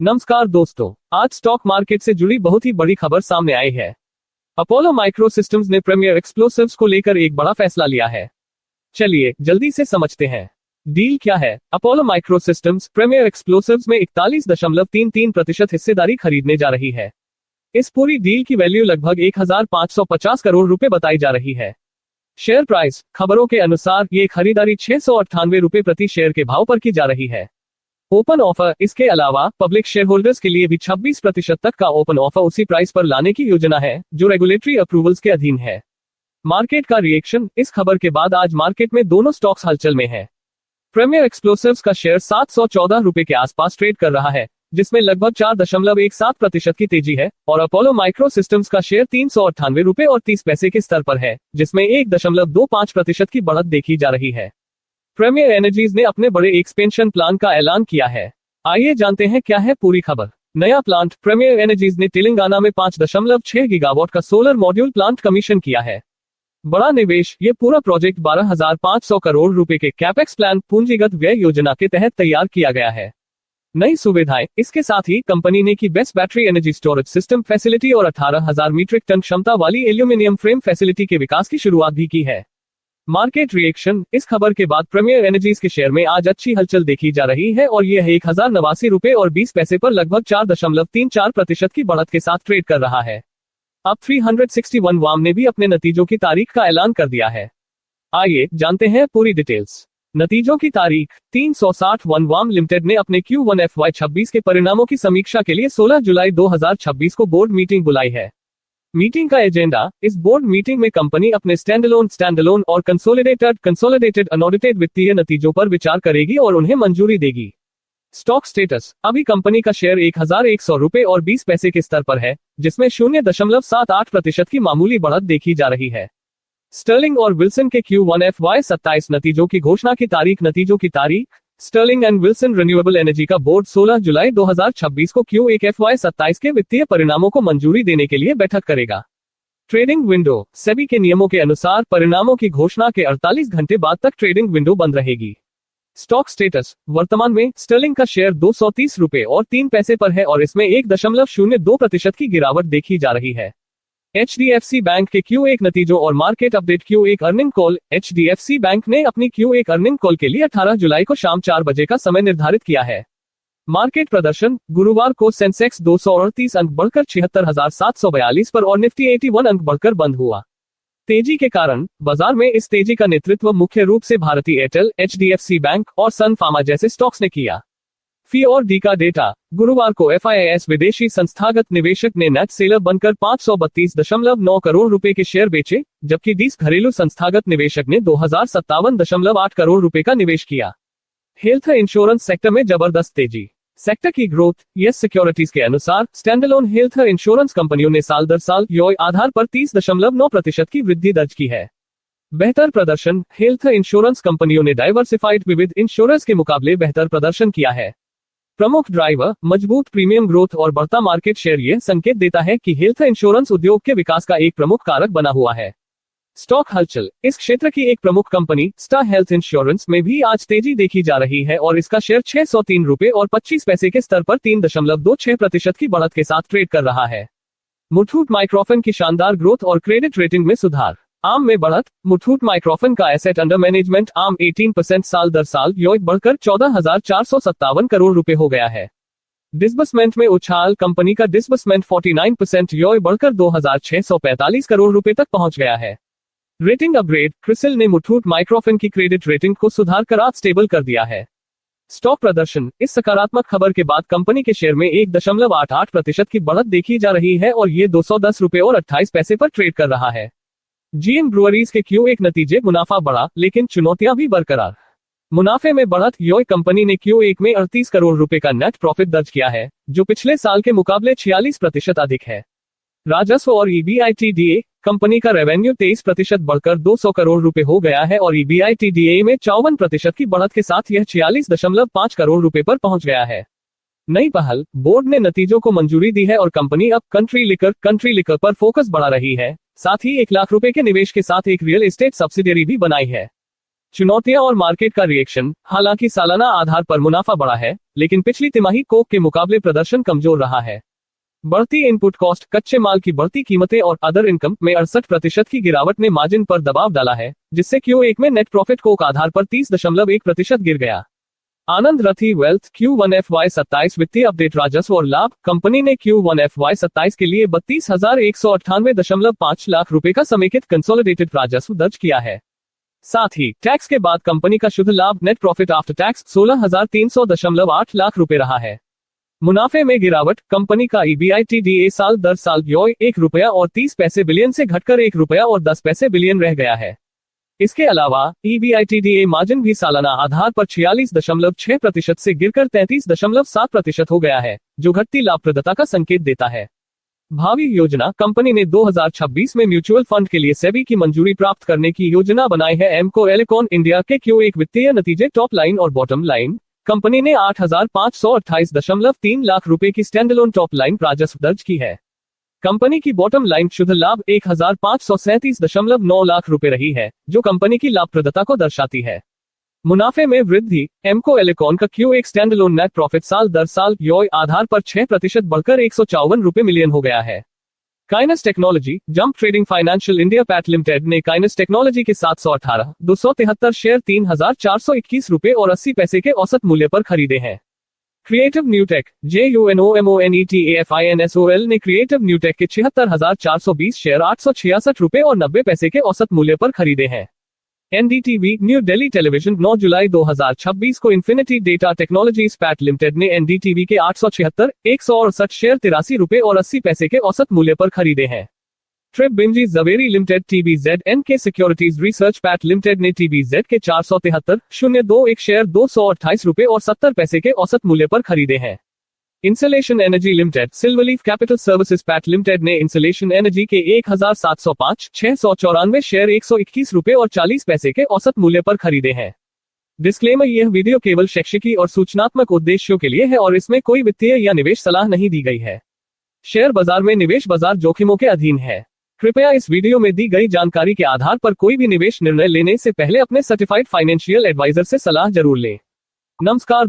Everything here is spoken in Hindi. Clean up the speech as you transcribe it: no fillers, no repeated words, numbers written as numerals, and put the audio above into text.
नमस्कार दोस्तों, आज स्टॉक मार्केट से जुड़ी बहुत ही बड़ी खबर सामने आई है। अपोलो माइक्रो सिस्टम्स ने प्रीमियर एक्सप्लोसिव्स को लेकर एक बड़ा फैसला लिया है। चलिए जल्दी से समझते हैं डील क्या है। अपोलो माइक्रो सिस्टम्स प्रीमियर एक्सप्लोसिव्स में 41.33% हिस्सेदारी खरीदने जा रही है। इस पूरी डील की वैल्यू लगभग 1550 करोड़ रुपए बताई जा रही है। शेयर प्राइस, खबरों के अनुसार ये खरीदारी 698 रुपए प्रति शेयर के भाव पर की जा रही है। ओपन ऑफर, इसके अलावा पब्लिक शेयर होल्डर्स के लिए भी 26% तक का ओपन ऑफर उसी प्राइस पर लाने की योजना है, जो रेगुलेटरी अप्रूवल्स के अधीन है। मार्केट का रिएक्शन, इस खबर के बाद आज मार्केट में दोनों स्टॉक्स हलचल में है। प्रीमियर एक्सप्लोसिव्स का शेयर 714 रुपए के आसपास ट्रेड कर रहा है, जिसमें लगभग 4.17% की तेजी है, और अपोलो माइक्रो सिस्टम्स का शेयर 398 रुपए और 30 पैसे के स्तर पर है, जिसमें 1.25% की बढ़त देखी जा रही है। प्रीमियर एनर्जीज ने अपने बड़े एक्सपेंशन प्लान का ऐलान किया है। आइए जानते हैं क्या है पूरी खबर। नया प्लांट, प्रीमियर एनर्जीज ने तेलंगाना में 5.6 गीगावाट का सोलर मॉड्यूल प्लांट कमीशन किया है। बड़ा निवेश, ये पूरा प्रोजेक्ट 12,500 करोड़ रुपए के कैपेक्स प्लान पूंजीगत व्यय योजना के तहत तैयार किया गया है। नई सुविधाएं, इसके साथ ही कंपनी ने की best battery energy storage system facility और 18,000 मीट्रिक टन क्षमता वाली एल्यूमिनियम फ्रेम फैसिलिटी के विकास की शुरुआत भी की है। मार्केट रिएक्शन, इस खबर के बाद प्रीमियर एनर्जीज के शेयर में आज अच्छी हलचल देखी जा रही है और यह 1089 रुपए और 20 पैसे पर लगभग 4.34% की बढ़त के साथ ट्रेड कर रहा है। अब 361 वाम ने भी अपने नतीजों की तारीख का ऐलान कर दिया है। आइए जानते हैं पूरी डिटेल्स। नतीजों की तारीख, 360 वाम लिमिटेड ने अपने Q1 FY26 के परिणामों की समीक्षा के लिए 16 जुलाई 2026 को बोर्ड मीटिंग बुलाई है। मीटिंग का एजेंडा, इस बोर्ड मीटिंग में कंपनी अपने स्टैंडअलोन और कंसोलिडेटेड अनऑडिटेड वित्तीय नतीजों पर विचार करेगी और उन्हें मंजूरी देगी। स्टॉक स्टेटस, अभी कंपनी का शेयर 1100 रुपए और 20 पैसे के स्तर पर है, जिसमें 0.78% की मामूली बढ़त देखी जा रही है। स्टर्लिंग और विल्सन के Q1 FY27 नतीजों की घोषणा की तारीख। नतीजों की तारीख, स्टर्लिंग एंड विल्सन रिन्यूएबल एनर्जी का बोर्ड 16 जुलाई 2026 को Q1 FY27 के वित्तीय परिणामों को मंजूरी देने के लिए बैठक करेगा। ट्रेडिंग विंडो, सेबी के नियमों के अनुसार परिणामों की घोषणा के 48 घंटे बाद तक ट्रेडिंग विंडो बंद रहेगी। स्टॉक स्टेटस, वर्तमान में स्टर्लिंग का शेयर 230 रुपए और 3 पैसे पर है और इसमें 1.02% की गिरावट देखी जा रही है। HDFC बैंक के Q1 नतीजों और market update. Q1 earning call, HDFC bank ने अपनी Q1 अर्निंग कॉल के लिए 18 जुलाई को शाम 4 बजे का समय निर्धारित किया है। मार्केट प्रदर्शन, गुरुवार को सेंसेक्स 238 अंक बढ़कर 76,742 पर और निफ्टी 81 अंक बढ़कर बंद हुआ। तेजी के कारण, बाजार में इस तेजी का नेतृत्व मुख्य रूप से भारती एयरटेल, HDFC बैंक और सन फार्मा जैसे स्टॉक्स ने किया। फी और डी का डेटा, गुरुवार को FIIs विदेशी संस्थागत निवेशक ने नेट सेलर बनकर 532.9 करोड़ रुपए के शेयर बेचे, जबकि डीस घरेलू संस्थागत निवेशक ने 2057.8 करोड़ रुपए का निवेश किया। हेल्थ इंश्योरेंस सेक्टर में जबरदस्त तेजी। सेक्टर की ग्रोथ, यस सिक्योरिटीज के अनुसार स्टैंडअलोन हेल्थ इंश्योरेंस कंपनियों ने साल दर साल योय आधार पर 30.9% की वृद्धि दर्ज की है। बेहतर प्रदर्शन, हेल्थ इंश्योरेंस कंपनियों ने डाइवर्सिफाइड विविध इंश्योरेंस के मुकाबले बेहतर प्रदर्शन किया है। प्रमुख ड्राइवर, मजबूत प्रीमियम ग्रोथ और बढ़ता मार्केट शेयर यह संकेत देता है कि हेल्थ इंश्योरेंस उद्योग के विकास का एक प्रमुख कारक बना हुआ है। स्टॉक हलचल, इस क्षेत्र की एक प्रमुख कंपनी स्टार हेल्थ इंश्योरेंस में भी आज तेजी देखी जा रही है और इसका शेयर 603 रुपए और 25 पैसे के स्तर पर 3.26% की बढ़त के साथ ट्रेड कर रहा है। मुथूट माइक्रोफिन की शानदार ग्रोथ और क्रेडिट रेटिंग में सुधार। आम में बढ़त, मुथूट माइक्रोफिन का एसेट अंडर मैनेजमेंट आम 18% साल दर साल योय बढ़कर 14,457 करोड़ रुपए हो गया है। डिसबर्समेंट में उछाल, कंपनी का डिसबर्समेंट 49% योय बढ़कर 2,645 करोड़ रुपए तक पहुंच गया है। रेटिंग अपग्रेड, क्रिसिल ने मुथूट माइक्रोफिन की क्रेडिट रेटिंग को सुधार कर आज स्टेबल कर दिया है। स्टॉक प्रदर्शन, इस सकारात्मक खबर के बाद कंपनी के शेयर में 1.88% की बढ़त देखी जा रही है और ये 210 रुपए और 28 पैसे पर ट्रेड कर रहा है। GM ब्रुअरीज के Q1 नतीजे, मुनाफा बढ़ा लेकिन चुनौतियां भी बरकरार। मुनाफे में बढ़त, योय कंपनी ने Q1 में 38 करोड़ रुपए का नेट प्रॉफिट दर्ज किया है, जो पिछले साल के मुकाबले 46% अधिक है। राजस्व और EBITDA, कंपनी का रेवेन्यू 23% बढ़कर 200 करोड़ रुपए हो गया है और EBITDA में 54% की बढ़त के साथ यह 46.5 करोड़ रुपए पर पहुंच गया है। नई पहल, बोर्ड ने नतीजों को मंजूरी दी है और कंपनी अब कंट्री लिकर पर फोकस बढ़ा रही है। साथ ही 1 लाख रुपए के निवेश के साथ एक रियल एस्टेट सब्सिडियरी भी बनाई है। चुनौतियां और मार्केट का रिएक्शन। हालांकि सालाना आधार पर मुनाफा बढ़ा है, लेकिन पिछली तिमाही कोक के मुकाबले प्रदर्शन कमजोर रहा है। बढ़ती इनपुट कॉस्ट, कच्चे माल की बढ़ती कीमतें और अदर इनकम में 68% की गिरावट ने मार्जिन पर दबाव डाला है, जिससे Q1 में नेट प्रॉफिट कोक आधार पर 30.1% गिर गया। आनंद रथी वेल्थ Q1 FY27 वित्तीय अपडेट। राजस्व और लाभ। कंपनी ने Q1 FY27 के लिए 32,198.5 लाख रुपए का समेकित कंसोलिडेटेड राजस्व दर्ज किया है। साथ ही टैक्स के बाद कंपनी का शुद्ध लाभ net profit after tax 16,300.8 lakh रुपए रहा है। मुनाफे में गिरावट। कंपनी का EBITDA साल दर साल ₹1.30 बिलियन से घटकर ₹1.10 बिलियन रह गया है। इसके अलावा EBITDA मार्जिन भी सालाना आधार पर 46.6% से गिरकर 33.7% हो गया है, जो घटती लाभप्रदता का संकेत देता है। भावी योजना। कंपनी ने 2026 में म्यूचुअल फंड के लिए सेबी की मंजूरी प्राप्त करने की योजना बनाई है। एमको एलिकॉन इंडिया के Q1 वित्तीय नतीजे। टॉप लाइन और बॉटम लाइन। कंपनी ने 8,528.3 लाख रुपए की स्टैंडअलोन टॉप लाइन राजस्व दर्ज की है। कंपनी की बॉटम लाइन शुद्ध लाभ 1,537.9 लाख रुपए रही है, जो कंपनी की लाभप्रदता को दर्शाती है। मुनाफे में वृद्धि। एमको एलिकॉन का Q1 स्टैंडअलोन नेट प्रॉफिट साल दर साल आधार पर 6% बढ़कर ₹154 मिलियन हो गया है। Kaynes technology. Jump trading financial India pvt limited ने काइनस टेक्नोलॉजी के 718,273 शेयर ₹3,421.80 के औसत मूल्य पर खरीदे हैं। Creative Newtech. JUNOMONETAFINSOL ने क्रिएटिव न्यूटेक के 76,420 शेयर ₹866.90 के औसत मूल्य पर खरीदे हैं। NDTV new Delhi television. 9 जुलाई 2026 को infinity data technologies PAT limited ने NDTV के 876,168 शेयर ₹83.80 के औसत मूल्य पर खरीदे हैं। ट्रिप बिंजी जवेरी लिमिटेड। TBZN के सिक्योरिटीज रिसर्च पैट लिमिटेड ने TBZ के 473,021 शेयर ₹228.70 के औसत मूल्य पर खरीदे हैं। Insulation energy limited. Silverleaf capital services pvt limited ने इंसुलेशन एनर्जी के 1,705,694 शेयर ₹121.40 के औसत मूल्य पर खरीदे हैं। डिस्क्लेमर। यह वीडियो केवल शैक्षिकी और सूचनात्मक उद्देश्यों के लिए है और इसमें कोई वित्तीय या निवेश सलाह नहीं दी गई है। शेयर बाजार में निवेश बाजार जोखिमों के अधीन है। कृपया इस वीडियो में दी गई जानकारी के आधार पर कोई भी निवेश निर्णय लेने से पहले अपने सर्टिफाइड फाइनेंशियल एडवाइजर से सलाह जरूर लें। नमस्कार।